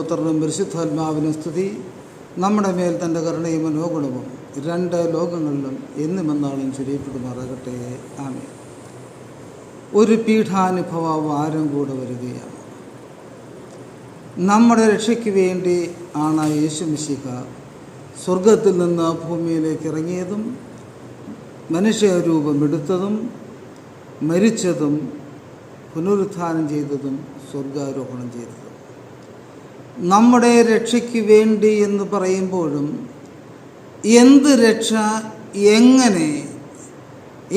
പുത്രനും പരിശുദ്ധാത്മാവിനും സ്തുതി. നമ്മുടെ മേൽ തൻ്റെ കരുണയും മനോഗുണവും രണ്ട് ലോകങ്ങളിലും എന്നും എന്നാളും ചൊരിയപ്പെടുമാറാകട്ടെ. ആമേൻ. ഒരു പീഠാനുഭവ വാരം കൂടെ വരികയാണ്. നമ്മുടെ രക്ഷയ്ക്ക് വേണ്ടി ആണ് യേശു മിശിഹ സ്വർഗത്തിൽ നിന്ന് ഭൂമിയിലേക്ക് ഇറങ്ങിയതും മനുഷ്യരൂപമെടുത്തതും മരിച്ചതും പുനരുത്ഥാനം ചെയ്തതും സ്വർഗാരോഹണം ചെയ്തതും. നമ്മുടെ രക്ഷയ്ക്ക് വേണ്ടി എന്ന് പറയുമ്പോഴും എന്ത് രക്ഷ, എങ്ങനെ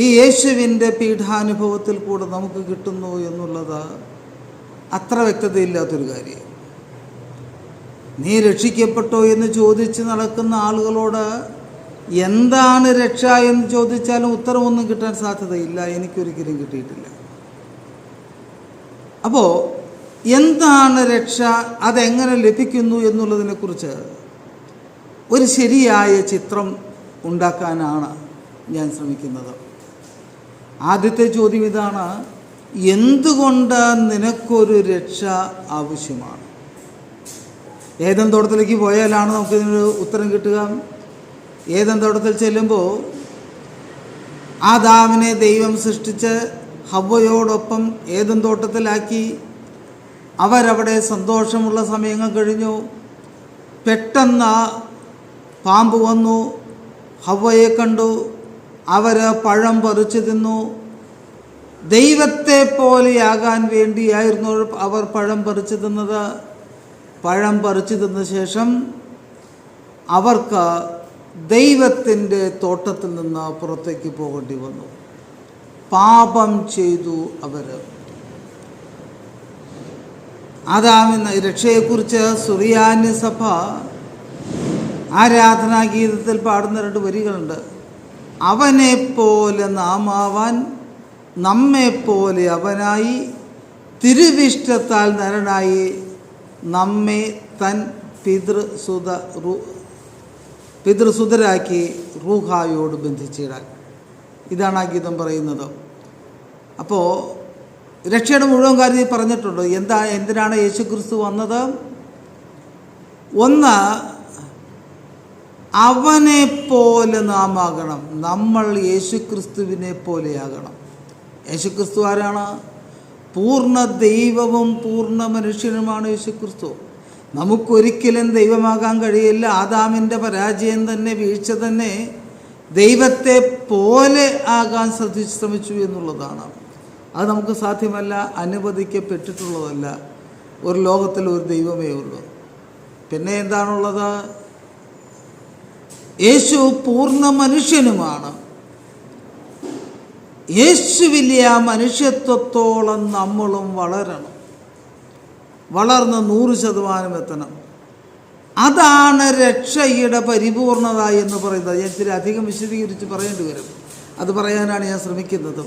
ഈ യേശുവിൻ്റെ പീഠാനുഭവത്തിൽ കൂടെ നമുക്ക് കിട്ടുന്നു എന്നുള്ളത് അത്ര വ്യക്തതയില്ലാത്തൊരു കാര്യം. നീ രക്ഷിക്കപ്പെട്ടോ എന്ന് ചോദിച്ച് നടക്കുന്ന ആളുകളോട് എന്താണ് രക്ഷ എന്ന് ചോദിച്ചാലും ഉത്തരവൊന്നും കിട്ടാൻ സാധ്യതയില്ല. എനിക്കൊരിക്കലും കിട്ടിയിട്ടില്ല. അപ്പോൾ എന്താണ് രക്ഷ, അതെങ്ങനെ ലഭിക്കുന്നു എന്നുള്ളതിനെക്കുറിച്ച് ഒരു ശരിയായ ചിത്രം ഉണ്ടാക്കാനാണ് ഞാൻ ശ്രമിക്കുന്നത്. ആദ്യത്തെ ചോദ്യം ഇതാണ്: എന്തുകൊണ്ട് നിനക്കൊരു രക്ഷ ആവശ്യമാണ്? ഏദൻ തോട്ടത്തിലേക്ക് പോയാലാണ് നമുക്കിതിനൊരു ഉത്തരം കിട്ടുക. ഏദൻ തോട്ടത്തിൽ ചെല്ലുമ്പോൾ ആദാമിനെ ദൈവം സൃഷ്ടിച്ച് ഹവ്വയോടൊപ്പം ഏദൻ തോട്ടത്തിലാക്കി. അവരവിടെ സന്തോഷമുള്ള സമയങ്ങൾ കഴിഞ്ഞു. പെട്ടെന്ന് പാമ്പ് വന്നു, ഹവ്വയെ കണ്ടു. അവർ പഴം പറിച്ചു തിന്നു. ദൈവത്തെ പോലെയാകാൻ വേണ്ടിയായിരുന്നു അവർ പഴം പറിച്ചു തിന്നത്. പഴം പറിച്ചു തിന്ന ശേഷം അവർക്ക് ദൈവത്തിൻ്റെ തോട്ടത്തിൽ നിന്ന് പുറത്തേക്ക് പോകേണ്ടി വന്നു. പാപം ചെയ്തു അവർ. ആദാമിന് രക്ഷയെക്കുറിച്ച് സുറിയാനി സഭ ആരാധനാഗീതത്തിൽ പാടുന്ന രണ്ട് വരികളുണ്ട്. അവനെപ്പോലെ നാം ആവാൻ നമ്മെപ്പോലെ അവനായി, തിരുവിഷ്ടത്താൽ നരനായി നമ്മെ തൻ പിതൃസുതരാക്കി റൂഹായോട് ബന്ധിച്ചിടാൻ. ഇതാണ് ആ ഗീതം പറയുന്നത്. അപ്പോൾ രക്ഷയുടെ മുഴുവൻ കാര്യം പറഞ്ഞിട്ടുണ്ട്. എന്തിനാണ് യേശുക്രിസ്തു വന്നത്? ഒന്ന്, അവനെപ്പോലെ നാം ആകണം. നമ്മൾ യേശുക്രിസ്തുവിനെ പോലെയാകണം. യേശുക്രിസ്തു ആരാണ്? പൂർണ്ണ ദൈവവും പൂർണ്ണ മനുഷ്യനുമാണ് യേശുക്രിസ്തു. നമുക്കൊരിക്കലും ദൈവമാകാൻ കഴിയില്ല. ആദാമിൻ്റെ പരാജയം തന്നെ, വീഴ്ച തന്നെ ദൈവത്തെ പോലെ ആകാൻ ശ്രമിച്ചു എന്നുള്ളതാണ്. അത് നമുക്ക് സാധ്യമല്ല, അനുവദിക്കപ്പെട്ടിട്ടുള്ളതല്ല. ഒരു ലോകത്തിൽ ഒരു ദൈവമേ ഉള്ളൂ. പിന്നെ എന്താണുള്ളത്? യേശു പൂർണ്ണ മനുഷ്യനുമാണ്. യേശുവിലെ ആ മനുഷ്യത്വത്തോളം നമ്മളും വളരണം, വളർന്ന് 100% എത്തണം. അതാണ് രക്ഷയുടെ പരിപൂർണത എന്ന് പറയുന്നത്. ഞാൻ ഇത്തിരി അധികം വിശദീകരിച്ച് പറയേണ്ടി വരും. അത് പറയാനാണ് ഞാൻ ശ്രമിക്കുന്നത്.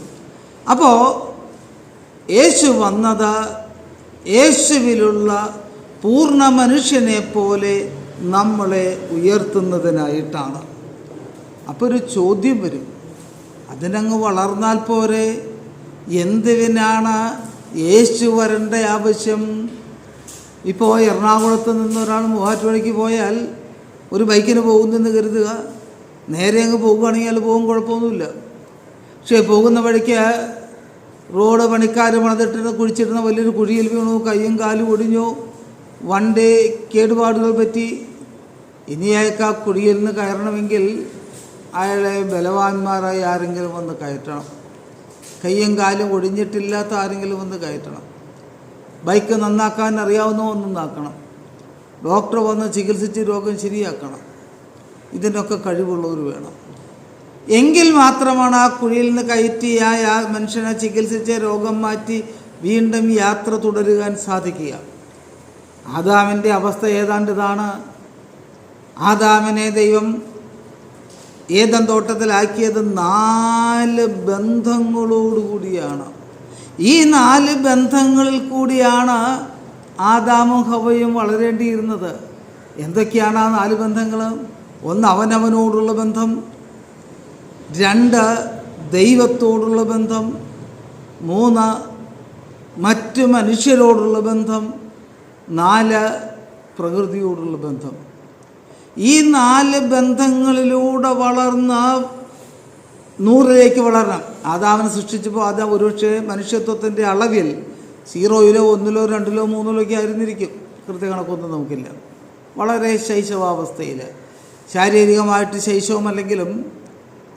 അപ്പോൾ യേശു വന്നത് യേശുവിലുള്ള പൂർണ്ണ മനുഷ്യനെ പോലെ നമ്മളെ ഉയർത്തുന്നതിനായിട്ടാണ്. അപ്പോൾ ഒരു ചോദ്യം വരും, അതിനങ്ങ് വളർന്നാൽ പോരെ? എന്തിനാണ് യേശു വരേണ്ട ആവശ്യം? ഇപ്പോൾ എറണാകുളത്ത് നിന്ന് ഒരാൾ മൂവാറ്റുപുഴയ്ക്ക് പോയാൽ ഒരു ബൈക്കിന് പോകുന്നെന്ന് കരുതുക. നേരെ അങ്ങ് പോകുകയാണെങ്കിൽ അത് പോകും, കുഴപ്പമൊന്നുമില്ല. പക്ഷേ പോകുന്ന വഴിക്ക് റോഡ് പണിക്കാർ കുഴിച്ചിരുന്ന വലിയൊരു കുഴിയിൽ വീണു, കയ്യും കാലും ഒടിഞ്ഞു, വണ്ടി കേടുപാടുകൾ പറ്റി. ഇനി അയാൾക്ക് ആ കുഴിയിൽ നിന്ന് കയറണമെങ്കിൽ അയാളെ ബലവാന്മാരായി ആരെങ്കിലും വന്ന് കയറ്റണം. കയ്യും കാലും ഒടിഞ്ഞിട്ടില്ലാത്ത ആരെങ്കിലും വന്ന് കയറ്റണം. ബൈക്ക് നന്നാക്കാൻ അറിയാവുന്ന നന്നാക്കണം. ഡോക്ടർ വന്ന് ചികിത്സിച്ച് രോഗം ശരിയാക്കണം. ഇതിനൊക്കെ കഴിവുള്ളവർ വേണം. എങ്കിൽ മാത്രമാണ് ആ കുഴിയിൽ നിന്ന് കയറ്റി ആ മനുഷ്യനെ ചികിത്സിച്ച് രോഗം മാറ്റി വീണ്ടും യാത്ര തുടരുവാൻ സാധിക്കുക. ആദാമിൻ്റെ അവസ്ഥ ഏതാണ്ട് ഇതാണ്. ആദാമിനെ ദൈവം ഏദൻ തോട്ടത്തിലാക്കിയത് 4 ബന്ധങ്ങളോടുകൂടിയാണ്. ഈ 4 ബന്ധങ്ങളിൽ കൂടിയാണ് ആദാമും ഹവ്വയും വളരേണ്ടിയിരുന്നത്. എന്തൊക്കെയാണ് ആ 4 ബന്ധങ്ങൾ? 1, അവനവനോടുള്ള ബന്ധം. 2, ദൈവത്തോടുള്ള ബന്ധം. 3, മറ്റു മനുഷ്യരോടുള്ള ബന്ധം. 4, പ്രകൃതിയോടുള്ള ബന്ധം. ഈ 4 ബന്ധങ്ങളിലൂടെ വളർന്ന 100ലേക്ക് വളരണം. ആദാമിനെ സൃഷ്ടിച്ചപ്പോൾ ആദാം ഒരുപക്ഷെ മനുഷ്യത്വത്തിൻ്റെ അളവിൽ 0-ലോ 1-ലോ 2-ലോ 3-ലോ ഒക്കെ ആയിരുന്നിരിക്കും. കൃത്യകണക്കൊന്നും നമുക്കില്ല. വളരെ ശൈശവാവസ്ഥയിൽ, ശാരീരികമായിട്ട് ശൈശവമല്ലെങ്കിലും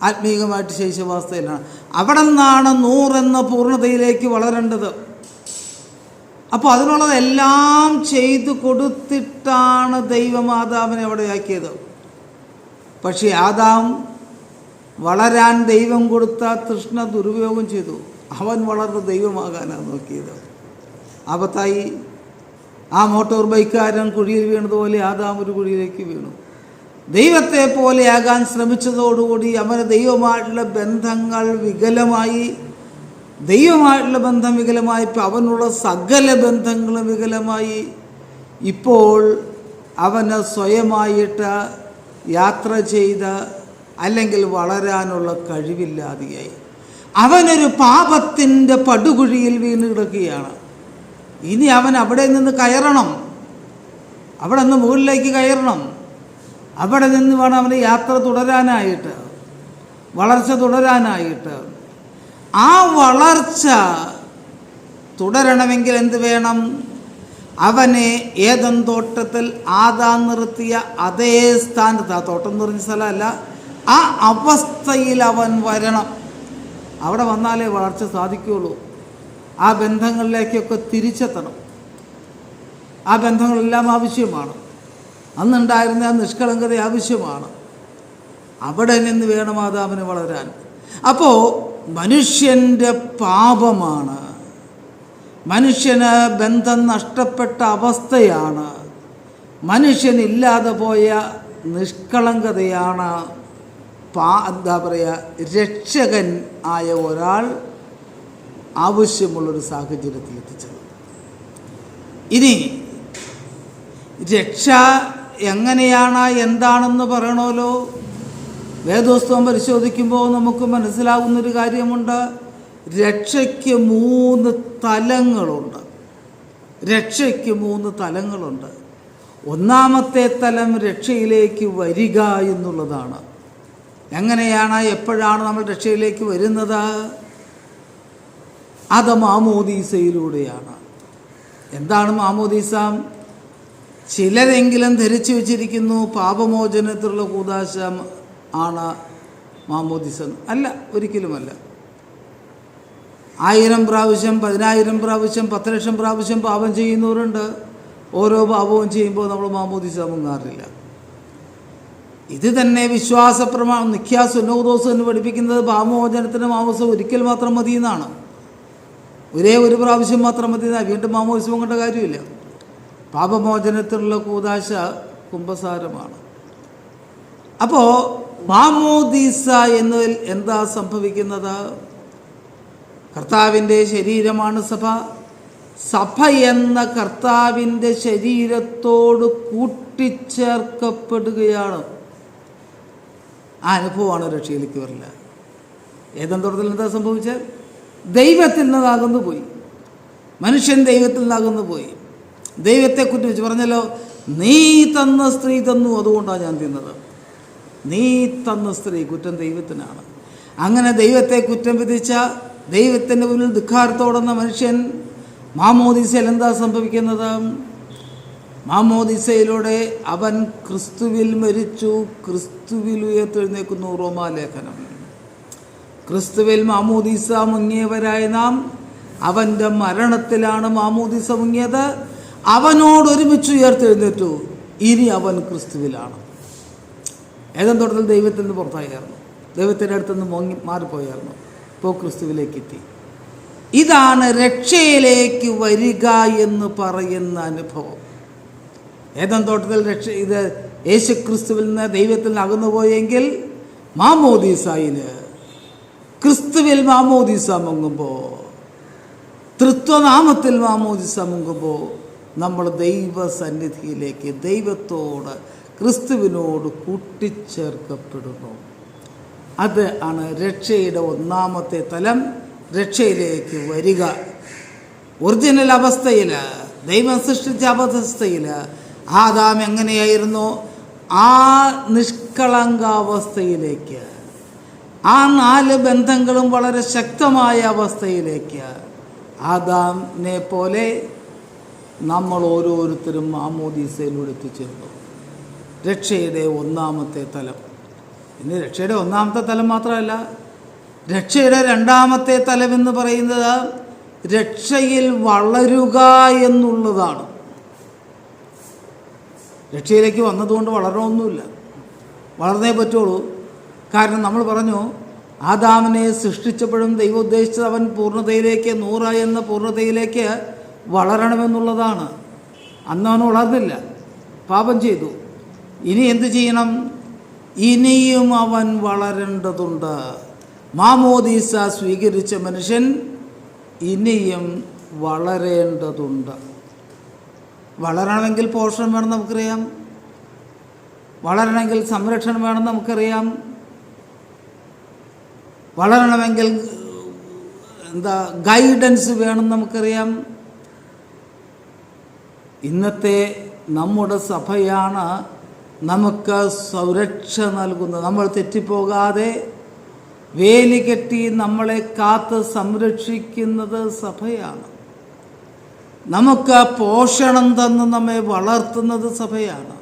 ആത്മീകമായിട്ട് ശൈശവാവസ്ഥയിലാണ്. അവിടെ നിന്നാണ് 100 എന്ന പൂർണ്ണതയിലേക്ക് വളരേണ്ടത്. അപ്പോൾ അതിനുള്ളതെല്ലാം ചെയ്തു കൊടുത്തിട്ടാണ് ദൈവം ആദാമിനെ അവിടെ ആക്കിയത്. പക്ഷേ ആദാം വളരാൻ ദൈവം കൊടുത്ത തൃഷ്ണ ദുരുപയോഗം ചെയ്തു. അവൻ വളർന്ന് ദൈവമാകാനാണ് നോക്കിയത്. ആപത്തായി. ആ മോട്ടോർ ബൈക്കുകാരൻ കുഴിയിൽ വീണതുപോലെ ആദാം ഒരു കുഴിയിലേക്ക് വീണു. ദൈവത്തെ പോലെയാകാൻ ശ്രമിച്ചതോടുകൂടി അവന് ദൈവമായിട്ടുള്ള ബന്ധങ്ങൾ വികലമായി. ദൈവമായിട്ടുള്ള ബന്ധം വികലമായപ്പോൾ അവനുള്ള സകല ബന്ധങ്ങളും വികലമായി. ഇപ്പോൾ അവന് സ്വയമായിട്ട് യാത്ര ചെയ്ത് അല്ലെങ്കിൽ വളരാനുള്ള കഴിവില്ലാതെയായി. അവനൊരു പാപത്തിൻ്റെ പടുകുഴിയിൽ വീണ് കിടക്കുകയാണ്. ഇനി അവൻ അവിടെ നിന്ന് കയറണം. അവിടെ നിന്ന് മുകളിലേക്ക് കയറണം. അവിടെ നിന്ന് വേണം അവന് യാത്ര തുടരാനായിട്ട്, വളർച്ച തുടരാനായിട്ട്. ആ വളർച്ച തുടരണമെങ്കിൽ എന്ത് വേണം? അവനെ ഏദൻ തോട്ടത്തിൽ ആദാം നിർത്തിയ അതേ സ്ഥാനത്ത്, ആ തോട്ടം എന്ന് പറഞ്ഞ സ്ഥലമല്ല, ആ അവസ്ഥയിൽ അവൻ വരണം. അവിടെ വന്നാലേ വളർച്ച സാധിക്കുകയുള്ളൂ. ആ ബന്ധങ്ങളിലേക്കൊക്കെ തിരിച്ചെത്തണം. ആ ബന്ധങ്ങളെല്ലാം ആവശ്യമാണ്. അന്നുണ്ടായിരുന്ന ആ നിഷ്കളങ്കത ആവശ്യമാണ്. അവിടെ നിന്ന് വേണം ആദാമിന് വളരാൻ. അപ്പോൾ മനുഷ്യൻ്റെ പാപമാണ്, മനുഷ്യന് ബന്ധം നഷ്ടപ്പെട്ട അവസ്ഥയാണ്, മനുഷ്യനില്ലാതെ പോയ നിഷ്കളങ്കതയാണ് എന്താ പറയുക, രക്ഷകൻ ആയ ഒരാൾ ആവശ്യമുള്ളൊരു സാഹചര്യത്തിൽ എത്തിച്ചത്. ഇനി രക്ഷ എങ്ങനെയാണ്, എന്താണെന്ന് പറയണമല്ലോ. വേദോസ്തവം പരിശോധിക്കുമ്പോൾ നമുക്ക് മനസ്സിലാകുന്നൊരു കാര്യമുണ്ട്. രക്ഷയ്ക്ക് 3 തലങ്ങളുണ്ട്. രക്ഷയ്ക്ക് 3 തലങ്ങളുണ്ട്. ഒന്നാമത്തെ തലം രക്ഷയിലേക്ക് വരിക എന്നുള്ളതാണ്. എങ്ങനെയാണ്, എപ്പോഴാണ് നമ്മൾ രക്ഷയിലേക്ക് വരുന്നത്? അത് മാമോദീസയിലൂടെയാണ്. എന്താണ് മാമോദീസ? ചിലരെങ്കിലും ധരിച്ചു വച്ചിരിക്കുന്നു പാപമോചനത്തിലുള്ള കൂദാശ ആണ് മാമോദീസ. അല്ല, ഒരിക്കലുമല്ല. 1000 പ്രാവശ്യം, 10,000 പ്രാവശ്യം, 10 ലക്ഷം പ്രാവശ്യം പാപം ചെയ്യുന്നവരുണ്ട്. ഓരോ പാപവും ചെയ്യുമ്പോൾ നമ്മൾ മാമോദീസ മുങ്ങാറില്ല. ഇത് തന്നെ വിശ്വാസ പ്രമാണം നിഖ്യാ സുന്നോദോസ് എന്ന് പഠിപ്പിക്കുന്നത് പാപമോചനത്തിന് മാമോദിസ ഒരിക്കൽ മാത്രം മതി എന്നാണ്. ഒരേ ഒരു പ്രാവശ്യം മാത്രം മതി. വീണ്ടും മാമോദിസ കൊണ്ട് കാര്യമില്ല. പാപമോചനത്തിനുള്ള കൂദാശ കുമ്പസാരമാണ്. അപ്പോൾ മാമോദീസ എന്നതിൽ എന്താ സംഭവിക്കുന്നത്? കർത്താവിൻ്റെ ശരീരമാണ് സഭ. സഭ എന്ന കർത്താവിൻ്റെ ശരീരത്തോട് കൂട്ടിച്ചേർക്കപ്പെടുകയാണ്. ആ അനുഭവമാണ് രക്ഷയിലേക്ക് വരില്ല. ഏദൻ തോട്ടത്തിൽ എന്താ സംഭവിച്ചാൽ ദൈവത്തിൽ നിന്നകന്നു പോയി. മനുഷ്യൻ ദൈവത്തിൽ നിന്നകന്നു പോയി. ദൈവത്തെ കുറിച്ച് പറഞ്ഞല്ലോ, നീ തന്ന സ്ത്രീ തന്നു, അതുകൊണ്ടാണ് ഞാൻ തിന്നത്. നീ തന്ന സ്ത്രീ, കുറ്റം ദൈവത്തിനാണ്. അങ്ങനെ ദൈവത്തെ കുറ്റം വിധിച്ച, ദൈവത്തിൻ്റെ മുന്നിൽ ധിക്കാരത്തോടുന്ന മനുഷ്യൻ മാമോദീസയിൽ എന്താ സംഭവിക്കുന്നത്? മാമോദീസയിലൂടെ അവൻ ക്രിസ്തുവിൽ മരിച്ചു, ക്രിസ്തുവിൽ ഉയർത്തെഴുന്നേൽക്കുന്നു. റോമാലേഖനം. ക്രിസ്തുവിൽ മാമോദീസ മുങ്ങിയവരായ നാം അവൻ്റെ മരണത്തിലാണ് മാമോദീസ മുങ്ങിയത്. അവനോടൊരുമിച്ച് ഉയർത്തെഴുന്നേറ്റു. ഇനി അവൻ ക്രിസ്തുവിലാണ്. ഏദൻ തോട്ടത്തിൽ ദൈവത്തിൽ നിന്ന് പുറത്തായിരുന്നു. ദൈവത്തിൻ്റെ അടുത്തുനിന്ന് മാറിപ്പോയായിരുന്നു. ഇപ്പോൾ ക്രിസ്തുവിലേക്ക് എത്തി. ഇതാണ് രക്ഷയിലേക്ക് വരിക എന്ന് പറയുന്ന അനുഭവം. ഏദൻ തോട്ടത്തിൽ ഇത് യേശു ക്രിസ്തുവിൽ നിന്ന് ദൈവത്തിൽ നിന്ന് അകന്നുപോയെങ്കിൽ മാമോദീസായിൽ ക്രിസ്തുവിൽ മാമോദീസ മുങ്ങുമ്പോൾ, തൃത്വനാമത്തിൽ മാമോദീസ മുങ്ങുമ്പോൾ നമ്മൾ ദൈവസന്നിധിയിലേക്ക്, ദൈവത്തോട്, ക്രിസ്തുവിനോട് കൂട്ടിച്ചേർക്കപ്പെടുന്നു. അത് ആണ് രക്ഷയുടെ ഒന്നാമത്തെ തലം. രക്ഷയിലേക്ക് വരിക. ഒറിജിനൽ അവസ്ഥയിൽ, ദൈവം സൃഷ്ടിച്ച അവസ്ഥയിൽ ആദാം എങ്ങനെയായിരുന്നു ആ നിഷ്കളങ്കാവസ്ഥയിലേക്ക്, ആ 4 ബന്ധങ്ങളും വളരെ ശക്തമായ അവസ്ഥയിലേക്ക് ആദാമിനെ പോലെ നമ്മൾ ഓരോരുത്തരും മാമോദീസയിലൂടെ എത്തിച്ചേർന്നു. രക്ഷയുടെ ഒന്നാമത്തെ തലം. ഇനി രക്ഷയുടെ ഒന്നാമത്തെ തലം മാത്രമല്ല, രക്ഷയുടെ രണ്ടാമത്തെ തലം എന്ന് പറയുന്നത് രക്ഷയിൽ വളരുക എന്നുള്ളതാണ്. രക്ഷയിലേക്ക് വന്നതുകൊണ്ട് വളരണമൊന്നുമില്ല, വളർന്നേ പറ്റുള്ളൂ. കാരണം നമ്മൾ പറഞ്ഞു, ആദാമിനെ സൃഷ്ടിച്ചപ്പോഴും ദൈവം ഉദ്ദേശിച്ചത് അവൻ പൂർണ്ണതയിലേക്ക് 100 എന്ന പൂർണ്ണതയിലേക്ക് വളരണമെന്നുള്ളതാണ്. അന്ന് അവൻ വളർന്നില്ല, പാപം ചെയ്തു. ഇനി എന്ത് ചെയ്യണം? ഇനിയും അവൻ വളരേണ്ടതുണ്ട്. മാമോദീസ സ്വീകരിച്ച മനുഷ്യൻ ഇനിയും വളരേണ്ടതുണ്ട്. വളരണമെങ്കിൽ പോഷണം വേണം നമുക്കറിയാം, വളരണമെങ്കിൽ സംരക്ഷണം വേണം നമുക്കറിയാം, വളരണമെങ്കിൽ ഗൈഡൻസ് വേണം നമുക്കറിയാം. ഇന്നത്തെ നമ്മുടെ സഭയാണ് നമുക്ക് സുരക്ഷ നൽകുന്നത്. നമ്മൾ തെറ്റിപ്പോകാതെ വേലി കെട്ടി നമ്മളെ കാത്ത് സംരക്ഷിക്കുന്നത് സഭയാണ്. നമുക്ക് പോഷണം തന്ന് നമ്മെ വളർത്തുന്നത് സഭയാണ്.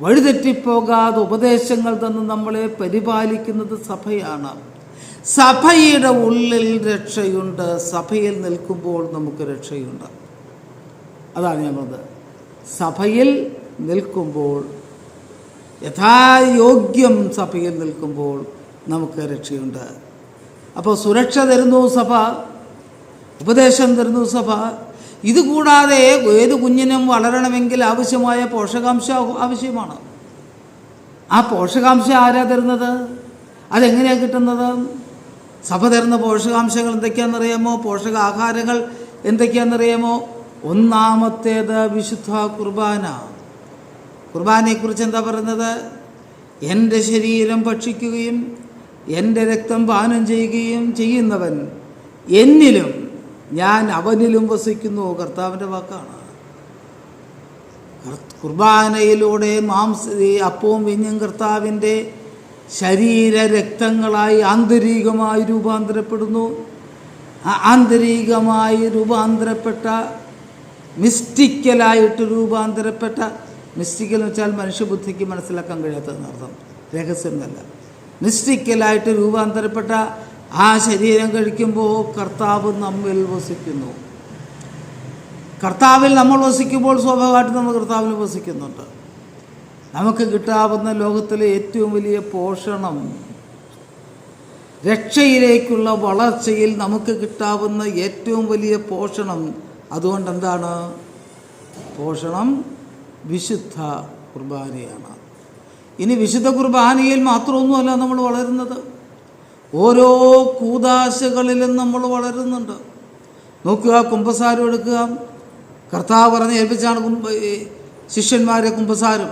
വഴിതെറ്റിപ്പോകാതെ ഉപദേശങ്ങൾ തന്ന് നമ്മളെ പരിപാലിക്കുന്നത് സഭയാണ്. സഭയുടെ ഉള്ളിൽ രക്ഷയുണ്ട്. സഭയിൽ നിൽക്കുമ്പോൾ നമുക്ക് രക്ഷയുണ്ട്. അതാണ് ഞാൻ പറഞ്ഞത്. സഭയിൽ നിൽക്കുമ്പോൾ, യഥായോഗ്യം സഭയിൽ നിൽക്കുമ്പോൾ നമുക്ക് രക്ഷയുണ്ട്. അപ്പോൾ സുരക്ഷ തരുന്നു സഭ, ഉപദേശം തരുന്നു സഭ. ഇതുകൂടാതെ ഏത് കുഞ്ഞിനും വളരണമെങ്കിൽ ആവശ്യമായ പോഷകാംശം ആവശ്യമാണ്. ആ പോഷകാംശം ആരാ തരുന്നത്? അതെങ്ങനെയാണ് കിട്ടുന്നത്? സഭ തരുന്ന പോഷകാംശങ്ങൾ എന്തൊക്കെയാണെന്നറിയാമോ? പോഷകാഹാരങ്ങൾ എന്തൊക്കെയാണെന്നറിയാമോ? ഒന്നാമത്തേത് വിശുദ്ധ കുർബാന. കുർബാനയെക്കുറിച്ച് എന്താ പറയുന്നത്? എൻ്റെ ശരീരം ഭക്ഷിക്കുകയും എൻ്റെ രക്തം പാനം ചെയ്യുകയും ചെയ്യുന്നവൻ എന്നിലും ഞാൻ അവനിലും വസിക്കുന്നു. കർത്താവിൻ്റെ വാക്കാണ്. കുർബാനയിലൂടെ അപ്പവും വീഞ്ഞും കർത്താവിൻ്റെ ശരീരരക്തങ്ങളായി ആന്തരികമായി രൂപാന്തരപ്പെടുന്നു. ആന്തരികമായി രൂപാന്തരപ്പെട്ട, മിസ്റ്റിക്കലായിട്ട് രൂപാന്തരപ്പെട്ട, മിസ്റ്റിക്കൽ എന്ന് വെച്ചാൽ മനുഷ്യബുദ്ധിക്ക് മനസ്സിലാക്കാൻ കഴിയാത്തതെന്നർത്ഥം, രഹസ്യമല്ല. മിസ്റ്റിക്കലായിട്ട് രൂപാന്തരപ്പെട്ട ആ ശരീരം കഴിക്കുമ്പോൾ കർത്താവ് നമ്മിൽ വസിക്കുന്നു. കർത്താവിൽ നമ്മൾ വസിക്കുമ്പോൾ സ്വാഭാവികമായിട്ടും നമ്മൾ കർത്താവിൽ വസിക്കുന്നുണ്ട്. നമുക്ക് കിട്ടാവുന്ന ലോകത്തിലെ ഏറ്റവും വലിയ പോഷണം, രക്ഷയിലേക്കുള്ള വളർച്ചയിൽ നമുക്ക് കിട്ടാവുന്ന ഏറ്റവും വലിയ പോഷണം, അതുകൊണ്ട് എന്താണ് പോഷണം? വിശുദ്ധ കുർബാനയാണ്. ഇനി വിശുദ്ധ കുർബാനയിൽ മാത്രമൊന്നുമല്ല നമ്മൾ വളരുന്നത്, ഓരോ കൂദാശകളിലും നമ്മൾ വളരുന്നുണ്ട്. നോക്കുക, കുമ്പസാരം എടുക്കുക. കർത്താവ് പറഞ്ഞ് ഏൽപ്പിച്ചാണ് ശിഷ്യന്മാരെ കുമ്പസാരം.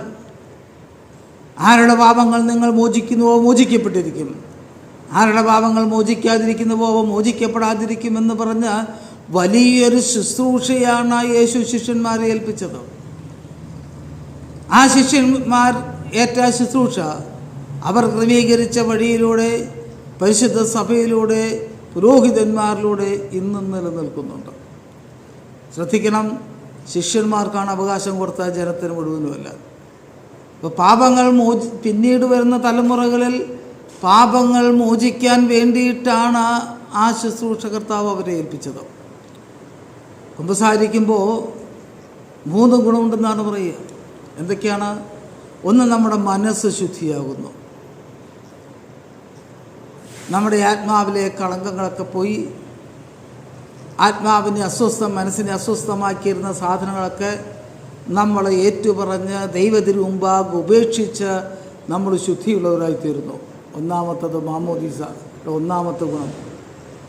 ആരുടെ പാപങ്ങൾ നിങ്ങൾ മോചിക്കുന്നുവോ മോചിക്കപ്പെട്ടിരിക്കും, ആരുടെ പാപങ്ങൾ മോചിക്കാതിരിക്കുന്നുവോ മോചിക്കപ്പെടാതിരിക്കുമെന്ന് പറഞ്ഞ് വലിയൊരു ശുശ്രൂഷയാണ് യേശു ശിഷ്യന്മാരെ ഏൽപ്പിച്ചത്. ആ ശിഷ്യന്മാർ ഏറ്റ ശുശ്രൂഷ അവർ ക്രമീകരിച്ച വഴിയിലൂടെ, പരിശുദ്ധ സഭയിലൂടെ, പുരോഹിതന്മാരിലൂടെ ഇന്നും നിലനിൽക്കുന്നുണ്ട്. ശ്രദ്ധിക്കണം, ശിഷ്യന്മാർക്കാണ് അവകാശം കൊടുത്ത, ജനത്തിന് മുഴുവനുമല്ല. ഇപ്പോൾ പാപങ്ങൾ പിന്നീട് വരുന്ന തലമുറകളിൽ പാപങ്ങൾ മോചിക്കാൻ വേണ്ടിയിട്ടാണ് ആ ശുശ്രൂഷ കർത്താവ് അവരെ ഏൽപ്പിച്ചത്. കുമ്പസാരിക്കുമ്പോൾ 3 ഗുണമുണ്ടെന്നാണ് പറയുക. എന്തൊക്കെയാണ്? ഒന്ന്, നമ്മുടെ മനസ്സ് ശുദ്ധിയാകുന്നു. നമ്മുടെ ആത്മാവിലെ കളങ്കങ്ങളൊക്കെ പോയി, ആത്മാവിനെ മനസ്സിനെ അസ്വസ്ഥമാക്കിയിരുന്ന സാധനങ്ങളൊക്കെ നമ്മൾ ഏറ്റുപറഞ്ഞ് ദൈവത്തിന് മുമ്പാകെ ഉപേക്ഷിച്ച് നമ്മൾ ശുദ്ധിയുള്ളവരായിത്തീരുന്നു. ഒന്നാമത്തത് മാമോദീസ, ഒന്നാമത്തെ ഗുണം.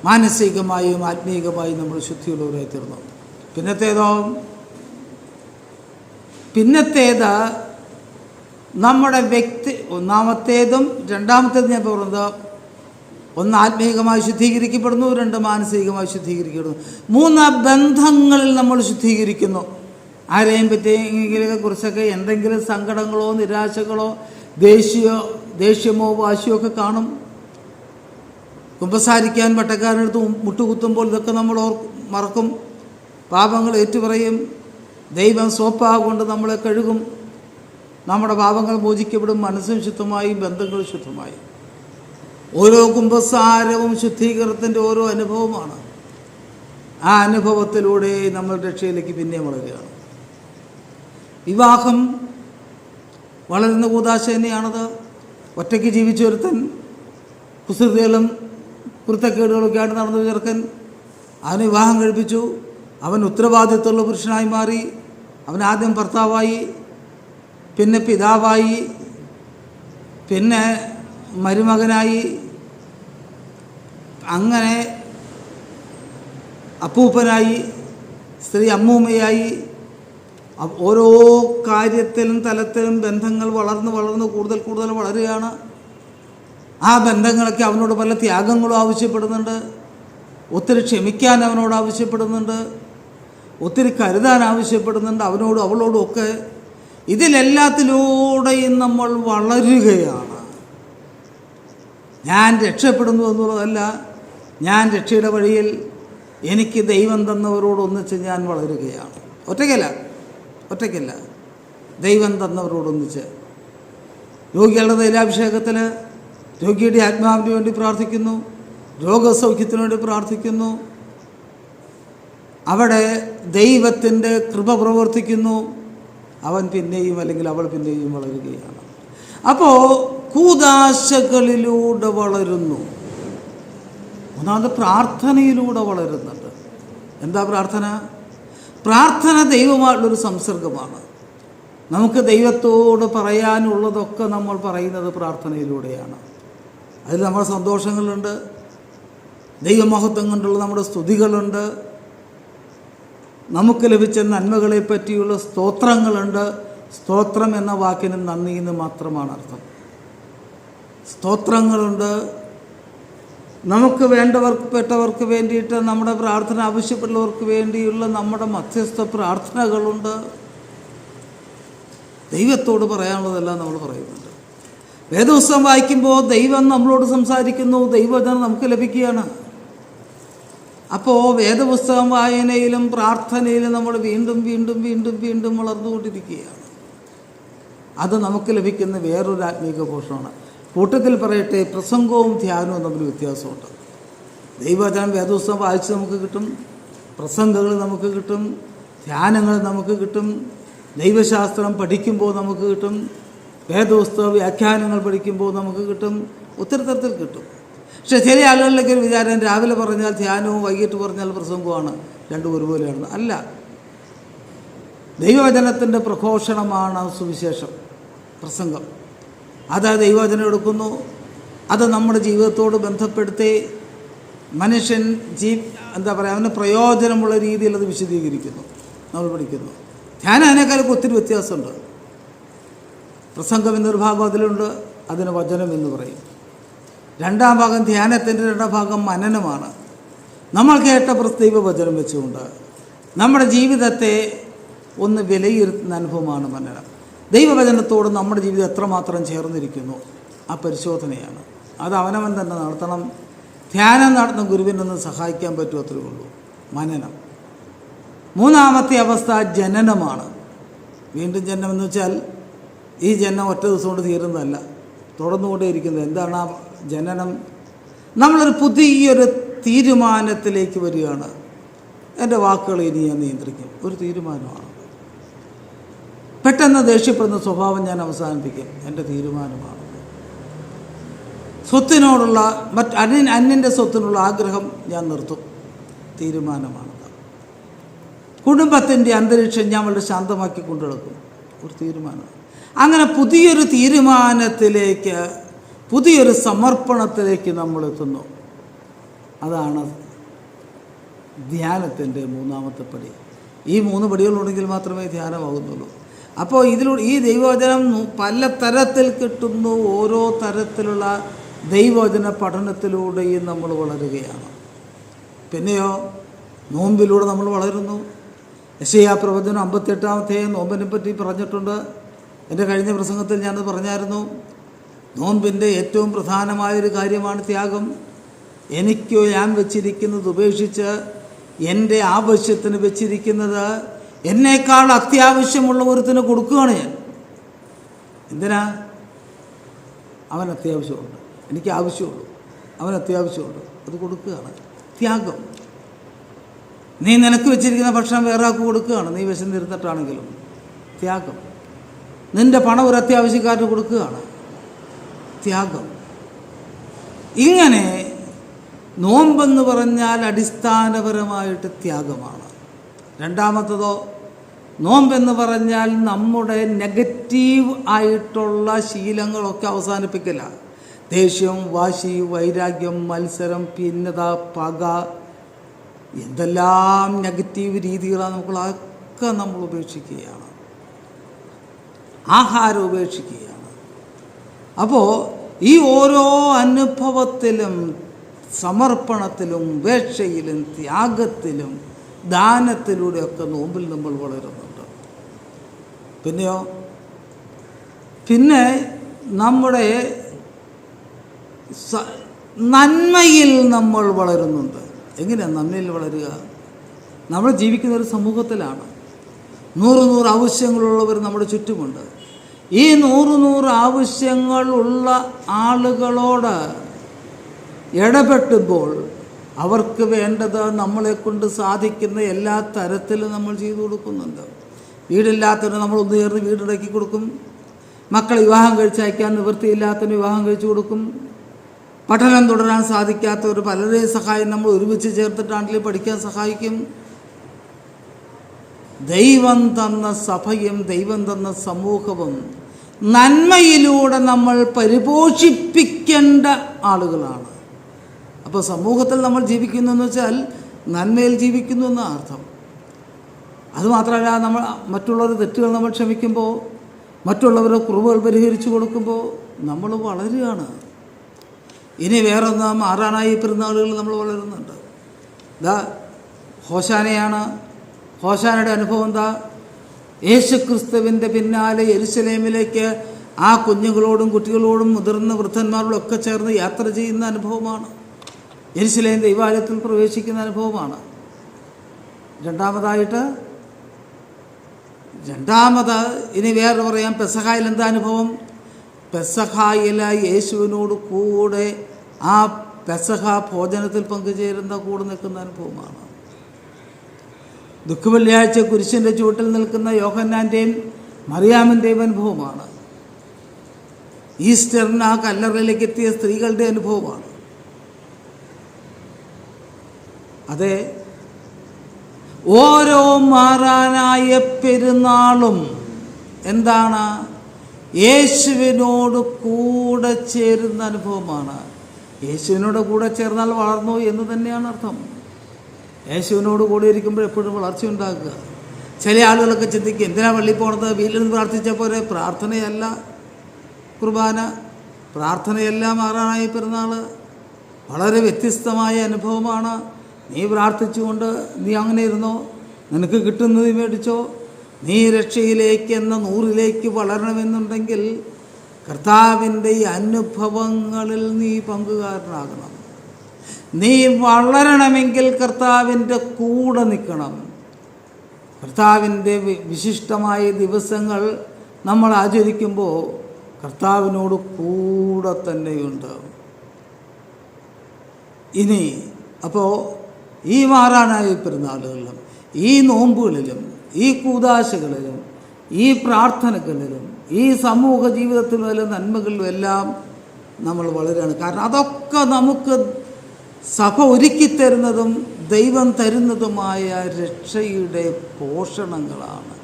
മാനസികമായും ആത്മീയമായും നമ്മൾ ശുദ്ധിയുള്ളവരായിത്തീർന്നു. പിന്നത്തേത് നമ്മുടെ ഒന്നാമത്തേതും രണ്ടാമത്തേതും ഞാൻ പറയുന്നത്, 1 ആത്മീയമായി ശുദ്ധീകരിക്കപ്പെടുന്നു, 2 മാനസികമായി ശുദ്ധീകരിക്കപ്പെടുന്നു, 3 ബന്ധങ്ങളിൽ നമ്മൾ ശുദ്ധീകരിക്കുന്നു. ആരെയും പറ്റിയെങ്കിലൊക്കെ കുറിച്ചൊക്കെ എന്തെങ്കിലും സങ്കടങ്ങളോ നിരാശകളോ ദേഷ്യമോ വാശിയോ ഒക്കെ കാണും. കുമ്പസാരിക്കാൻ പട്ടക്കാരനടുത്ത് മുട്ടുകുത്തുമ്പോൾ ഇതൊക്കെ നമ്മൾ മറക്കും. പാപങ്ങൾ ഏറ്റുപറയും. ദൈവം സോപ്പാ കൊണ്ട് നമ്മളെ കഴുകും. നമ്മുടെ പാപങ്ങൾ മോചിക്കപ്പെടും. മനസ്സും ശുദ്ധമായി, ബന്ധങ്ങൾ ശുദ്ധമായി. ഓരോ കുമ്പസാരവും ശുദ്ധീകരണത്തിൻ്റെ ഓരോ അനുഭവമാണ്. ആ അനുഭവത്തിലൂടെ നമ്മൾ രക്ഷയിലേക്ക് പിന്നെ വളരുകയാണ്. വിവാഹം വളരുന്ന കൂദാശ തന്നെയാണത്. ഒറ്റയ്ക്ക് ജീവിച്ചൊരുത്തൻ കുസൃതികളും കുരുത്തക്കേടുകളൊക്കെ ആയിട്ട് നടന്നു ചെറുക്കൻ, അവന് വിവാഹം കഴിപ്പിച്ചു. അവൻ ഉത്തരവാദിത്വമുള്ള പുരുഷനായി മാറി. അവൻ ആദ്യം ഭർത്താവായി, പിന്നെ പിതാവായി, പിന്നെ മരുമകനായി, അങ്ങനെ അപ്പൂപ്പനായി, സ്ത്രീ അമ്മൂമ്മയായി. ഓരോ കാര്യത്തിലും തലത്തിലും ബന്ധങ്ങൾ വളർന്ന് കൂടുതൽ കൂടുതൽ വളരുകയാണ്. ആ ബന്ധങ്ങളൊക്കെ അവനോട് പല ത്യാഗങ്ങളും ആവശ്യപ്പെടുന്നുണ്ട്. ഒത്തിരി ക്ഷമിക്കാൻ അവനോട് ആവശ്യപ്പെടുന്നുണ്ട്. ഒത്തിരി കരുതാൻ ആവശ്യപ്പെടുന്നുണ്ട് അവനോടും അവളോടും ഒക്കെ. ഇതിലെല്ലാത്തിലൂടെയും നമ്മൾ വളരുകയാണ്. ഞാൻ രക്ഷപ്പെടുന്നു എന്നുള്ളതല്ല, ഞാൻ രക്ഷയുടെ വഴിയിൽ എനിക്ക് ദൈവം തന്നവരോടൊന്നിച്ച് ഞാൻ വളരുകയാണ്. ഒറ്റയ്ക്കല്ല, ദൈവം തന്നവരോടൊന്നിച്ച്. രോഗികളുടെ തൈലാഭിഷേകത്തിൽ രോഗിയുടെ ആത്മാവിന് വേണ്ടി പ്രാർത്ഥിക്കുന്നു, രോഗസൗഖ്യത്തിനു വേണ്ടി പ്രാർത്ഥിക്കുന്നു. അവിടെ ദൈവത്തിൻ്റെ കൃപ പ്രവർത്തിക്കുന്നു. അവൻ പിന്നെയും അല്ലെങ്കിൽ അവൾ പിന്നെയും വളരുകയാണ്. അപ്പോൾ കൂദാശകളിലൂടെ വളരുന്നു. ഒന്നാമത് പ്രാർത്ഥനയിലൂടെ വളരുന്നുണ്ട്. എന്താ പ്രാർത്ഥന? പ്രാർത്ഥന ദൈവമായിട്ടുള്ളൊരു സംസർഗമാണ്. നമുക്ക് ദൈവത്തോട് പറയാനുള്ളതൊക്കെ നമ്മൾ പറയുന്നത് പ്രാർത്ഥനയിലൂടെയാണ്. അതിൽ നമ്മുടെ സന്തോഷങ്ങളുണ്ട്, ദൈവമഹത്വം കൊണ്ടുള്ള നമ്മുടെ സ്തുതികളുണ്ട്, നമുക്ക് ലഭിച്ച നന്മകളെ പറ്റിയുള്ള സ്തോത്രങ്ങളുണ്ട്. സ്തോത്രം എന്ന വാക്കിന് നന്ദി എന്ന് മാത്രമാണ് അർത്ഥം. സ്തോത്രങ്ങളുണ്ട്. നമുക്ക് പെട്ടവർക്ക് വേണ്ടിയിട്ട് നമ്മുടെ പ്രാർത്ഥന ആവശ്യപ്പെടുന്നവർക്ക് വേണ്ടിയുള്ള നമ്മുടെ മധ്യസ്ഥ പ്രാർത്ഥനകളുണ്ട്. ദൈവത്തോട് പറയാനുള്ളതെല്ലാം നമ്മൾ പറയുന്നുണ്ട്. വേദപുസ്തകം വായിക്കുമ്പോൾ ദൈവം നമ്മളോട് സംസാരിക്കുന്നു, ദൈവവചനം നമുക്ക് ലഭിക്കുകയാണ്. അപ്പോൾ വേദപുസ്തകം വായനയിലും പ്രാർത്ഥനയിലും നമ്മൾ വീണ്ടും വീണ്ടും വീണ്ടും വീണ്ടും വളർന്നുകൊണ്ടിരിക്കുകയാണ്. അത് നമുക്ക് ലഭിക്കുന്ന വേറൊരു ആത്മീക പോഷണമാണ്. കൂട്ടത്തിൽ പറയട്ടെ, പ്രസംഗവും ധ്യാനവും തമ്മിൽ വ്യത്യാസമുണ്ട്. ദൈവവചനം വേദപുസ്തകം വായിച്ച് നമുക്ക് കിട്ടും, പ്രസംഗങ്ങൾ നമുക്ക് കിട്ടും, ധ്യാനങ്ങൾ നമുക്ക് കിട്ടും, ദൈവശാസ്ത്രം പഠിക്കുമ്പോൾ നമുക്ക് കിട്ടും, വേദപുസ്തക വ്യാഖ്യാനങ്ങൾ പഠിക്കുമ്പോൾ നമുക്ക് കിട്ടും, ഒത്തിരി തരത്തിൽ കിട്ടും. പക്ഷേ ചില ആളുകളിലേക്ക് ഒരു വിചാരം, രാവിലെ പറഞ്ഞാൽ ധ്യാനവും വൈകിട്ട് പറഞ്ഞാൽ പ്രസംഗവുമാണ്, രണ്ടും ഒരുപോലെയാണ്. അല്ല, ദൈവവചനത്തിൻ്റെ പ്രഘോഷണമാണ് സുവിശേഷം, പ്രസംഗം. അത് ദൈവവചനം എടുക്കുന്നു, അത് നമ്മുടെ ജീവിതത്തോട് ബന്ധപ്പെടുത്തി മനുഷ്യൻ അവന് പ്രയോജനമുള്ള രീതിയിൽ അത് വിശദീകരിക്കുന്നു, നമ്മൾ പഠിക്കുന്നു. ധ്യാനം അതിനേക്കാളൊക്കെ ഒത്തിരി വ്യത്യാസമുണ്ട്. പ്രസംഗം എന്നൊരു ഭാഗം അതിലുണ്ട്, അതിന് വചനം എന്ന് പറയും. രണ്ടാം ഭാഗം ധ്യാനത്തിൻ്റെ രണ്ടാം ഭാഗം മനനമാണ്. നമ്മൾ കേട്ട ദൈവവചനം വെച്ചുകൊണ്ട് നമ്മുടെ ജീവിതത്തെ ഒന്ന് വിലയിരുത്തുന്ന അനുഭവമാണ് മനനം. ദൈവവചനത്തോട് നമ്മുടെ ജീവിതം എത്രമാത്രം ചേർന്നിരിക്കുന്നു, ആ പരിശോധനയാണ്. അത് അവനവൻ തന്നെ നടത്തണം. ധ്യാനം നടത്തുന്ന ഗുരുവിനൊന്നും സഹായിക്കാൻ പറ്റും, അത്രയേ ഉള്ളൂ. മനനം. മൂന്നാമത്തെ അവസ്ഥ ജനനമാണ്. വീണ്ടും ജനനം എന്ന് വെച്ചാൽ ഈ ജനനം ഒറ്റ ദിവസം കൊണ്ട് തീരുന്നതല്ല, തുടർന്നുകൊണ്ടേയിരിക്കുന്നത്. എന്താണ് ആ ജനനം? നമ്മളൊരു പുതിയൊരു തീരുമാനത്തിലേക്ക് വരികയാണ്. എൻ്റെ വാക്കുകൾ ഇനി ഞാൻ നിയന്ത്രിക്കും, ഒരു തീരുമാനമാണ്. പെട്ടെന്ന് ദേഷ്യപ്പെടുന്ന സ്വഭാവം ഞാൻ അവസാനിപ്പിക്കും, എൻ്റെ തീരുമാനമാണ്. സ്വത്തിനോടുള്ള അന്യൻ്റെ സ്വത്തിനുള്ള ആഗ്രഹം ഞാൻ നിർത്തും, തീരുമാനമാണ്. കുടുംബത്തിൻ്റെ അന്തരീക്ഷം ഞാൻ വളരെ ശാന്തമാക്കി കൊണ്ടുനടക്കും, ഒരു തീരുമാനം. അങ്ങനെ പുതിയൊരു തീരുമാനത്തിലേക്ക്, പുതിയൊരു സമർപ്പണത്തിലേക്ക് നമ്മൾ എത്തുന്നു. അതാണ് ധ്യാനത്തിൻ്റെ മൂന്നാമത്തെ പടി. ഈ 3 പടികളുണ്ടെങ്കിൽ മാത്രമേ ധ്യാനമാകുന്നുള്ളൂ. അപ്പോൾ ഈ ദൈവവചനം പല തരത്തിൽ കിട്ടുന്നു. ഓരോ തരത്തിലുള്ള ദൈവവചന പഠനത്തിലൂടെയും നമ്മൾ വളരുകയാണ്. പിന്നെയോ, നോമ്പിലൂടെ നമ്മൾ വളരുന്നു, യെശയ്യാ പ്രവചനം 58 നോമ്പിനെ പറ്റി പറഞ്ഞിട്ടുണ്ട്. എൻ്റെ കഴിഞ്ഞ പ്രസംഗത്തിൽ ഞാനത് പറഞ്ഞായിരുന്നു. നോമ്പിൻ്റെ ഏറ്റവും പ്രധാനമായൊരു കാര്യമാണ് ത്യാഗം. എനിക്കോ ഞാൻ വെച്ചിരിക്കുന്നത് ഉപേക്ഷിച്ച് എൻ്റെ ആവശ്യത്തിന് വെച്ചിരിക്കുന്നത് എന്നേക്കാൾ അത്യാവശ്യമുള്ള ഒരുത്തിന് കൊടുക്കുകയാണ് ഞാൻ. എന്തിനാ? അവൻ അത്യാവശ്യമുണ്ട്, എനിക്ക് ആവശ്യമുള്ളൂ, അവൻ അത്യാവശ്യമുണ്ട്, അത് കൊടുക്കുകയാണ് ത്യാഗം. നീ നിനക്ക് വെച്ചിരിക്കുന്ന ഭക്ഷണം വേറെ ആൾക്ക് കൊടുക്കുകയാണ്, നീ വിശന്നിരുന്നിട്ടാണെങ്കിലും ത്യാഗം. നിൻ്റെ പണം ഒരു അത്യാവശ്യക്കാരന് കൊടുക്കുകയാണ് ത്യാഗം. ഇങ്ങനെ നോമ്പെന്ന് പറഞ്ഞാൽ അടിസ്ഥാനപരമായിട്ട് ത്യാഗമാണ്. രണ്ടാമത്തതോ, നോമ്പെന്ന് പറഞ്ഞാൽ നമ്മുടെ നെഗറ്റീവ് ആയിട്ടുള്ള ശീലങ്ങളൊക്കെ അവസാനിപ്പിക്കില്ല. ദേഷ്യം, വാശി, വൈരാഗ്യം, മത്സരം, ഭിന്നത, പക, എന്തെല്ലാം നെഗറ്റീവ് രീതികളാണ് നമുക്കുള്ളതൊക്കെ നമ്മൾ ഉപേക്ഷിക്കുകയാണ്. ആഹാരം ഉപേക്ഷിക്കുകയാണ്. അപ്പോൾ ഈ ഓരോ അനുഭവത്തിലും സമർപ്പണത്തിലും ഉപേക്ഷയിലും ത്യാഗത്തിലും ദാനത്തിലൂടെയൊക്കെ നോമ്പിൽ നമ്മൾ വളരുന്നുണ്ട്. പിന്നെയോ, പിന്നെ നമ്മുടെ നന്മയിൽ നമ്മൾ വളരുന്നുണ്ട്. എങ്ങനെയാണ് നന്മയിൽ വളരുക? നമ്മൾ ജീവിക്കുന്ന ഒരു സമൂഹത്തിലാണ്. 100 ആവശ്യങ്ങളുള്ളവർ നമ്മുടെ ചുറ്റുമുണ്ട്. ഈ 100 ആവശ്യങ്ങളുള്ള ആളുകളോട് ഇടപെട്ടുമ്പോൾ അവർക്ക് വേണ്ടത് നമ്മളെക്കൊണ്ട് സാധിക്കുന്ന എല്ലാ തരത്തിലും നമ്മൾ ചെയ്തു കൊടുക്കുന്നുണ്ട്. വീടില്ലാത്തവന് നമ്മൾ ഒന്ന് ചേർന്ന് വീടുണ്ടാക്കി കൊടുക്കും. മക്കളെ വിവാഹം കഴിച്ചയക്കാൻ നിവൃത്തിയില്ലാത്തവന് വിവാഹം കഴിച്ചു കൊടുക്കും. പഠനം തുടരാൻ സാധിക്കാത്തവർ പലരെയും സഹായം നമ്മൾ ഒരുമിച്ച് ചേർത്തിട്ടാണെങ്കിലും പഠിക്കാൻ സഹായിക്കും. ദൈവം തന്ന സഭയും ദൈവം തന്ന സമൂഹവും നന്മയിലൂടെ നമ്മൾ പരിപോഷിപ്പിക്കേണ്ട ആളുകളാണ്. അപ്പോൾ സമൂഹത്തിൽ നമ്മൾ ജീവിക്കുന്നു എന്ന് വെച്ചാൽ നന്മയിൽ ജീവിക്കുന്നു എന്ന അർത്ഥം. അതുമാത്രമല്ല, നമ്മൾ മറ്റുള്ളവരുടെ തെറ്റുകൾ നമ്മൾ ക്ഷമിക്കുമ്പോൾ, മറ്റുള്ളവരുടെ കുറവുകൾ പരിഹരിച്ചു കൊടുക്കുമ്പോൾ നമ്മൾ വളരുകയാണ്. ഇനി വേറൊന്ന്, മാറാനായി പെരുന്നാളുകൾ നമ്മൾ വളരുന്നുണ്ട്. ഇതാ ഹോശാനയാണ്. ഹോശാനയുടെ അനുഭവം എന്താ? യേശുക്രിസ്തുവിൻ്റെ പിന്നാലെ യെരുശലേമിലേക്ക് ആ കുഞ്ഞുങ്ങളോടും കുട്ടികളോടും മുതിർന്ന വൃദ്ധന്മാരോടും ഒക്കെ ചേർന്ന് യാത്ര ചെയ്യുന്ന അനുഭവമാണ്. യെരുശലേം ദൈവാലയത്തിൽ പ്രവേശിക്കുന്ന അനുഭവമാണ്. രണ്ടാമത് ഇനി വേറെ പറയാം, പെസഹായിൽ എന്താ അനുഭവം? പെസഹായിൽ യേശുവിനോട് കൂടെ ആ പെസഹ ഭോജനത്തിൽ പങ്കുചേരുന്ന കൂടെ നിൽക്കുന്ന അനുഭവമാണ്. ദുഃഖവെള്ളിയാഴ്ച കുരിശിൻ്റെ ചുവട്ടിൽ നിൽക്കുന്ന യോഹന്നാൻ്റെയും മറിയാമിൻ്റെയും അനുഭവമാണ്. ഈസ്റ്ററിന് ആ കല്ലറയിലേക്ക് എത്തിയ സ്ത്രീകളുടെ അനുഭവമാണ്. അതെ, ഓരോ മാറാനായ പെരുന്നാളും എന്താണ്? യേശുവിനോട് കൂടെ ചേരുന്ന അനുഭവമാണ്. യേശുവിനോട് കൂടെ ചേർന്നാൽ വളർന്നു എന്ന് തന്നെയാണ് അർത്ഥം. യേശുവിനോട് കൂടെ ഇരിക്കുമ്പോൾ എപ്പോഴും വളർച്ച ഉണ്ടാക്കുക. ചില ആളുകളൊക്കെ ചിന്തിക്കും, എന്തിനാ പള്ളിയിൽ പോണത്? വീട്ടിൽ നിന്ന് പ്രാർത്ഥിച്ച പോലെ. പ്രാർത്ഥനയല്ല കുർബാന, പ്രാർത്ഥനയല്ല മാറാനായ പെരുന്നാൾ. വളരെ വ്യത്യസ്തമായ അനുഭവമാണ്. നീ പ്രാർത്ഥിച്ചുകൊണ്ട് നീ അങ്ങനെ ഇരുന്നോ, നിനക്ക് കിട്ടുന്നത് മേടിച്ചോ. നീ രക്ഷയിലേക്ക് എന്ന 100ലേക്ക് വളരണമെന്നുണ്ടെങ്കിൽ കർത്താവിൻ്റെ ഈ അനുഭവങ്ങളിൽ നീ പങ്കുകാരനാകണം. നീ വളരണമെങ്കിൽ കർത്താവിൻ്റെ കൂടെ നിൽക്കണം. കർത്താവിൻ്റെ വിശിഷ്ടമായ ദിവസങ്ങൾ നമ്മൾ ആചരിക്കുമ്പോൾ കർത്താവിനോട് കൂടെ തന്നെയുണ്ട്. ഇനി അപ്പോൾ ഈ മാറാനായ പെരുന്നാളുകളിലും ഈ നോമ്പുകളിലും ഈ കൂദാശകളിലും ഈ പ്രാർത്ഥനകളിലും ഈ സമൂഹ ജീവിതത്തിലും നന്മകളിലും എല്ലാം നമ്മൾ വളരുകയാണ്. കാരണം അതൊക്കെ നമുക്ക് സഭ ഒരുക്കിത്തരുന്നതും ദൈവം തരുന്നതുമായ രക്ഷയുടെ പോഷണങ്ങളാണ്,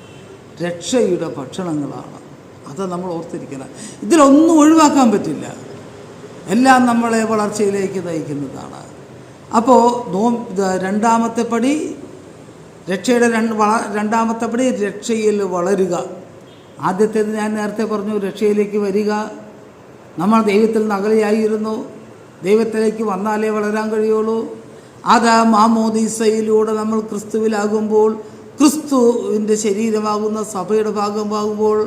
രക്ഷയുടെ ഭക്ഷണങ്ങളാണ്. അത് നമ്മൾ ഓർത്തിരിക്കണം. ഇതിലൊന്നും ഒഴിവാക്കാൻ പറ്റില്ല. എല്ലാം നമ്മളെ വളർച്ചയിലേക്ക് നയിക്കുന്നതാണ്. അപ്പോൾ രണ്ടാമത്തെ പടി, രക്ഷയുടെ രണ്ടാമത്തെ പടി രക്ഷയിൽ വളരുക. ആദ്യത്തേത് ഞാൻ നേരത്തെ പറഞ്ഞു, രക്ഷയിലേക്ക് വരിക. നമ്മൾ ദൈവത്തിൽ നിന്ന് അകലെയായിരുന്നു, ദൈവത്തിലേക്ക് വന്നാലേ വളരാൻ കഴിയുള്ളൂ. അത് മാമോദീസയിലൂടെ നമ്മൾ ക്രിസ്തുവിലാകുമ്പോൾ ക്രിസ്തുവിൻ്റെ ശരീരമാകുന്ന സഭയുടെ ഭാഗമാകുമ്പോൾ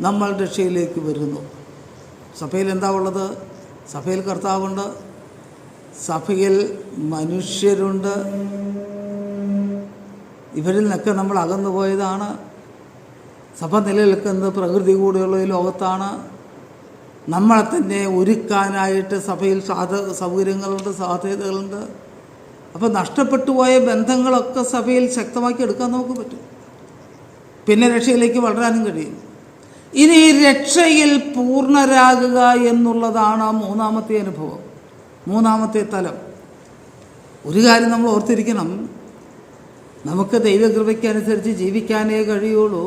നമ്മൾ രക്ഷയിലേക്ക് വരുന്നു. സഭയിൽ എന്താ ഉള്ളത്? സഭയിൽ കർത്താവുണ്ട്, സഭയിൽ മനുഷ്യരുണ്ട്. ഇവരിൽ നിന്നൊക്കെ നമ്മൾ അകന്നു പോയതാണ്. സഭ നിലനിൽക്കുന്നത് പ്രകൃതി കൂടെയുള്ള ഈ ലോകത്താണ്. നമ്മളെ തന്നെ ഒരുക്കാനായിട്ട് സഭയിൽ സൗകര്യങ്ങളുണ്ട്, സാധ്യതകളുണ്ട്. അപ്പോൾ നഷ്ടപ്പെട്ടു പോയ ബന്ധങ്ങളൊക്കെ സഭയിൽ ശക്തമാക്കി എടുക്കാൻ നമുക്ക് പറ്റും. പിന്നെ രക്ഷയിലേക്ക് വളരാനും കഴിയും. ഇനി രക്ഷയിൽ പൂർണ്ണരാകുക എന്നുള്ളതാണ് മൂന്നാമത്തെ അനുഭവം, മൂന്നാമത്തെ തലം. ഒരു കാര്യം നമ്മൾ ഓർത്തിരിക്കണം, നമുക്ക് ദൈവകൃപയ്ക്കനുസരിച്ച് ജീവിക്കാനേ കഴിയുള്ളൂ.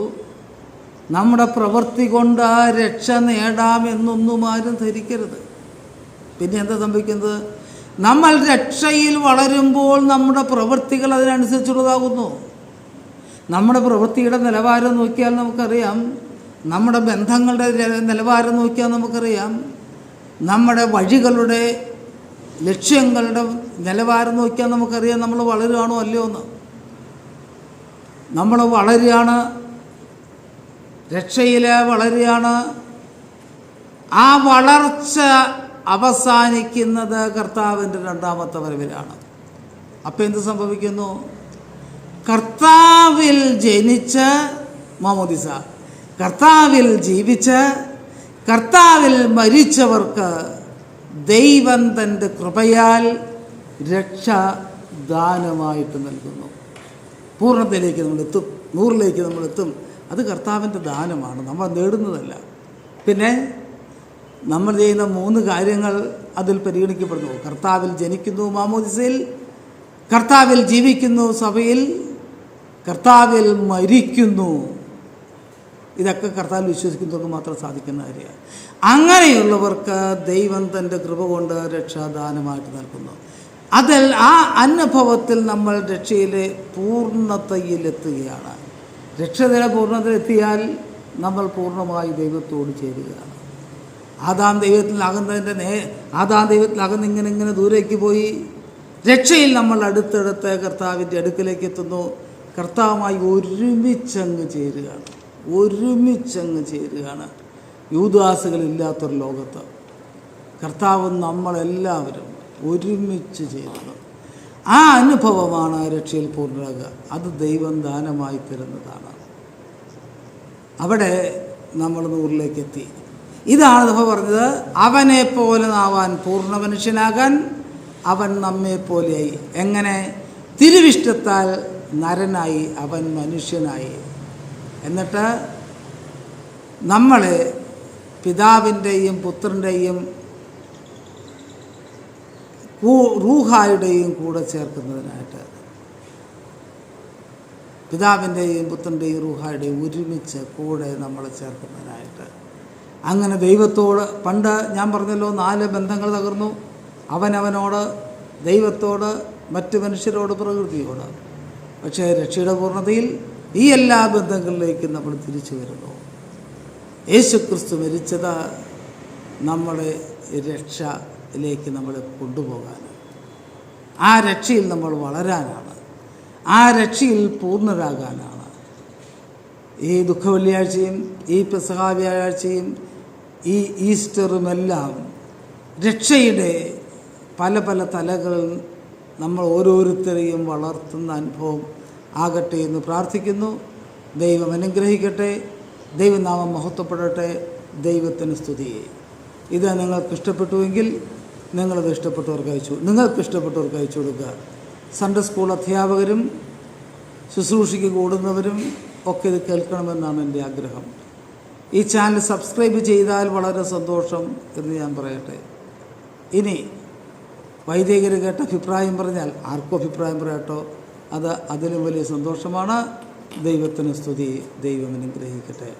നമ്മുടെ പ്രവൃത്തി കൊണ്ട് രക്ഷ നേടാമെന്നൊന്നും ആരും ധരിക്കരുത്. പിന്നെ എന്താ സംഭവിക്കുന്നത്? നമ്മൾ രക്ഷയിൽ വളരുമ്പോൾ നമ്മുടെ പ്രവൃത്തികൾ അതിനനുസരിച്ചുള്ളതാകുന്നു. നമ്മുടെ പ്രവൃത്തിയുടെ നിലവാരം നോക്കിയാൽ നമുക്കറിയാം, നമ്മുടെ ബന്ധങ്ങളുടെ നിലവാരം നോക്കിയാൽ നമുക്കറിയാം, നമ്മുടെ വഴികളുടെ ലക്ഷ്യങ്ങളുടെ നിലവാരം നോക്കിയാൽ നമുക്കറിയാം നമ്മൾ വളരുകയാണോ അല്ലയോ എന്ന്. നമ്മൾ വളരുകയാണ്, രക്ഷയിൽ വളരുകയാണ്. ആ വളർച്ച അവസാനിക്കുന്നത് കർത്താവിൻ്റെ രണ്ടാമത്തെ വരവിലാണ്. അപ്പം എന്ത് സംഭവിക്കുന്നു? കർത്താവിൽ ജനിച്ച് മാമോദിസ, കർത്താവിൽ ജീവിച്ച് കർത്താവിൽ മരിച്ചവർക്ക് ദൈവം തൻ്റെ കൃപയാൽ രക്ഷ ദാനമായിട്ട് നൽകുന്നു. പൂർണ്ണതയിലേക്ക് നമ്മളെത്തും, 100ലേക്ക് നമ്മളെത്തും. അത് കർത്താവിൻ്റെ ദാനമാണ്, നമ്മൾ നേടുന്നതല്ല. പിന്നെ നമ്മൾ ചെയ്യുന്ന 3 കാര്യങ്ങൾ അതിൽ പരിഗണിക്കപ്പെടുന്നു. കർത്താവിൽ ജനിക്കുന്നു മാമോദിസയിൽ, കർത്താവിൽ ജീവിക്കുന്നു സഭയിൽ, കർത്താവിൽ മരിക്കുന്നു. ഇതൊക്കെ കർത്താവിൽ വിശ്വസിക്കുന്നവർക്ക് മാത്രം സാധിക്കുന്ന കാര്യമാണ്. അങ്ങനെയുള്ളവർക്ക് ദൈവം തൻ്റെ കൃപ കൊണ്ട് രക്ഷാദാനമായിട്ട് നൽകുന്നു. അതിൽ ആ അനുഭവത്തിൽ നമ്മൾ രക്ഷയിലെ പൂർണ്ണതയിലെത്തുകയാണ്. രക്ഷയുടെ പൂർണ്ണതയിലെത്തിയാൽ നമ്മൾ പൂർണ്ണമായി ദൈവത്തോട് ചേരുകയാണ്. ആദാം ദൈവത്തിൽ ഇങ്ങനെ ദൂരേക്ക് പോയി. രക്ഷയിൽ നമ്മൾ അടുത്തടുത്ത് കർത്താവിൻ്റെ അടുക്കിലേക്ക് എത്തുന്നു. കർത്താവുമായി ഒരുമിച്ചങ്ങ് ചേരുകയാണ്. യൂദാസുകളില്ലാത്തൊരു ലോകത്ത് കർത്താവും നമ്മളെല്ലാവരും ഒരുമിച്ച് ചേരുന്നു. ആ അനുഭവമാണ് രക്ഷയിൽ പൂർണ്ണരാകുക. അത് ദൈവം ദാനമായി തരുന്നതാണ്. അവിടെ നമ്മൾ 100ലേക്ക് എത്തി. ഇതാണ് സഭ പറഞ്ഞത്, അവനെ പോലെ ആവാൻ, പൂർണ്ണ മനുഷ്യനാകാൻ അവൻ നമ്മെ പോലെയായി. എങ്ങനെ? തിരുവിഷ്ടത്താൽ നരനായി അവൻ മനുഷ്യനായി. എന്നിട്ട് നമ്മളെ പിതാവിൻ്റെയും പുത്രൻ്റെയും റൂഹായുടെയും കൂടെ ചേർക്കുന്നതിനായിട്ട്, പിതാവിൻ്റെയും പുത്രൻ്റെയും റൂഹായുടെയും ഒരുമിച്ച് കൂടെ നമ്മളെ ചേർക്കുന്നതിനായിട്ട്. അങ്ങനെ ദൈവത്തോട്, പണ്ട് ഞാൻ പറഞ്ഞല്ലോ 4 ബന്ധങ്ങൾ തകർന്നു. അവനവനോട്, ദൈവത്തോട്, മറ്റു മനുഷ്യരോട്, പ്രകൃതിയോട്. പക്ഷേ രക്ഷയുടെ പൂർണ്ണതയിൽ ഈ എല്ലാ ബന്ധങ്ങളിലേക്കും നമ്മൾ തിരിച്ചു വരുന്നു. യേശുക്രിസ്തു മരിച്ചത് നമ്മുടെ രക്ഷയിലേക്ക് നമ്മളെ കൊണ്ടുപോകാൻ, ആ രക്ഷയിൽ നമ്മൾ വളരാനാണ്, ആ രക്ഷയിൽ പൂർണ്ണരാകാനാണ്. ഈ ദുഃഖവെള്ളിയാഴ്ചയും ഈ പെസഹ വ്യാഴാഴ്ചയും ഈ ഈസ്റ്ററുമെല്ലാം രക്ഷയുടെ പല പല തലകളിൽ നമ്മൾ ഓരോരുത്തരെയും വളർത്തുന്ന അനുഭവം ആകട്ടെ എന്ന് പ്രാർത്ഥിക്കുന്നു. ദൈവം അനുഗ്രഹിക്കട്ടെ, ദൈവനാമം മഹത്വപ്പെടട്ടെ. ദൈവത്തിന് സ്തുതി. ഇത് നിങ്ങൾക്ക് ഇഷ്ടപ്പെട്ടുവെങ്കിൽ നിങ്ങൾക്ക് ഇഷ്ടപ്പെട്ടവർക്ക് അയച്ചു കൊടുക്കുക. സൺഡേ സ്കൂൾ അധ്യാപകരും ശുശ്രൂഷയ്ക്ക് കൂടുന്നവരും ഒക്കെ ഇത് കേൾക്കണമെന്നാണ് എൻ്റെ ആഗ്രഹം. ഈ ചാനൽ സബ്സ്ക്രൈബ് ചെയ്താൽ വളരെ സന്തോഷം എന്ന് ഞാൻ പറയട്ടെ. ഇനി വൈദികർ കേട്ട അഭിപ്രായം പറഞ്ഞാൽ, ആർക്കും അഭിപ്രായം പറയട്ടോ, അത് അതിലും വലിയ സന്തോഷമാണ്. ദൈവത്തിന് സ്തുതി. ദൈവം അനുഗ്രഹിക്കട്ടെ.